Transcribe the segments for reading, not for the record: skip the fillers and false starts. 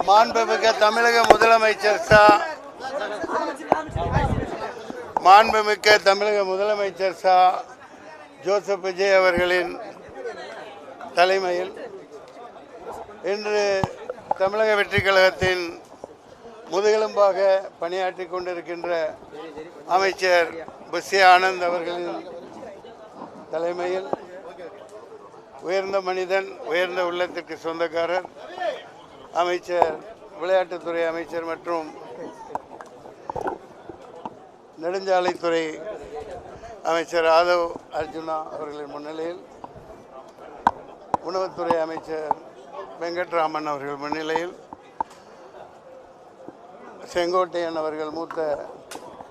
மாண்புமிக்க தமிழக முதலமைச்சர் ஜோசப் விஜய் அவர்களின் தலைமையில் இன்று தமிழக வெற்றிக் கழகத்தின் முதுகெலும்பாக பணியாற்றி கொண்டிருக்கின்ற அமைச்சர் புஷி ஆனந்த் அவர்களின் தலைமையில் உயர்ந்த மனிதன், உயர்ந்த உள்ளத்திற்கு சொந்தக்காரர் அமைச்சர், விளையாட்டுத்துறை அமைச்சர் மற்றும் நெடுஞ்சாலைத்துறை அமைச்சர் ஆதவ் அர்ஜுனா அவர்களின் முன்னிலையில், உணவுத்துறை அமைச்சர் வெங்கட்ராமன் அவர்கள் முன்னிலையில், செங்கோட்டையன் அவர்கள் மூத்த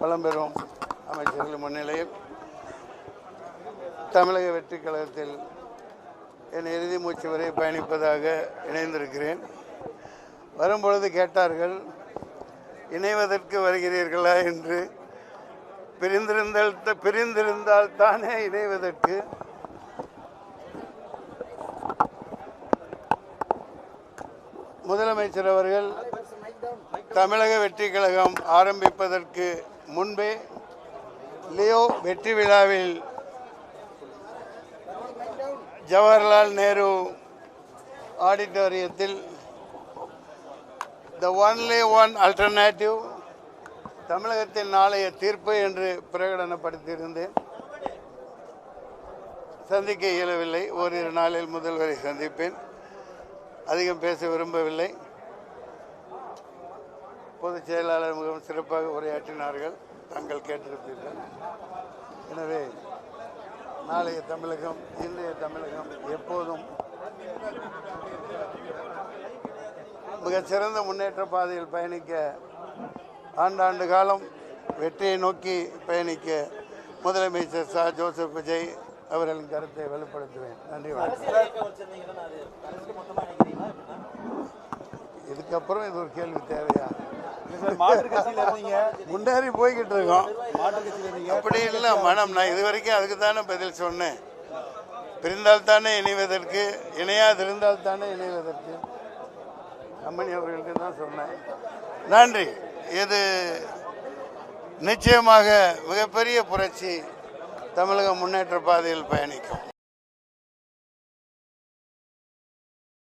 பழம்பெரும் அமைச்சர்கள் முன்னிலையில் தமிழக வெற்றிக் கழகத்தில் என் இறுதி மூச்சு வரை பயணிப்பதாக இணைந்திருக்கிறேன். வரும்பொழுது கேட்டார்கள், இணைவதற்கு வருகிறீர்களா என்று. பிரிந்திருந்தால் தானே இணைவதற்கு. முதலமைச்சர் அவர்கள் தமிழக வெற்றிக் கழகம் ஆரம்பிப்பதற்கு முன்பே லியோ வெற்றி விழாவில் ஜவஹர்லால் நேரு ஆடிட்டோரியத்தில் த ஒன்லி ஒன் ஆல்டர்னேட்டிவ், தமிழகத்தின் நாளைய தீர்ப்பு என்று பிரகடனப்படுத்தியிருந்தேன். சந்திக்க இயலவில்லை. ஓரிரு நாளில் முதல்வரை சந்திப்பேன். அதிகம் பேச விரும்பவில்லை. பொதுச் செயலாளர் மிகவும் சிறப்பாக உரையாற்றினார்கள், தாங்கள் கேட்டிருப்பீர்கள். எனவே நாளைய தமிழகம், இன்றைய தமிழகம் எப்போதும் மிகச்சிறந்த முன்னேற்ற பாதையில் பயணிக்க, ஆண்டாண்டு காலம் வெற்றியை நோக்கி பயணிக்க முதலமைச்சர் ஜோசப் விஜய் அவர்களின் கருத்தை வெளிப்படுத்துவேன். நன்றி. இதுக்கப்புறம் இது ஒரு கேள்வி தேவையா? முன்னேறி போய்கிட்டு இருக்கோம். அப்படி இல்லை மனம், நான் இதுவரைக்கும் அதுக்கு தானே பதில் சொன்னேன். பிரிந்தால் தானே இணைவதற்கு, இணையாதிருந்தால் தானே இணைவதற்கு. அம்மணி அவர்களுக்கு தான் சொன்னேன். நன்றி. இது நிச்சயமாக மிகப்பெரிய புரட்சி, தமிழக முன்னேற்ற பாதையில் பயணிக்கும்.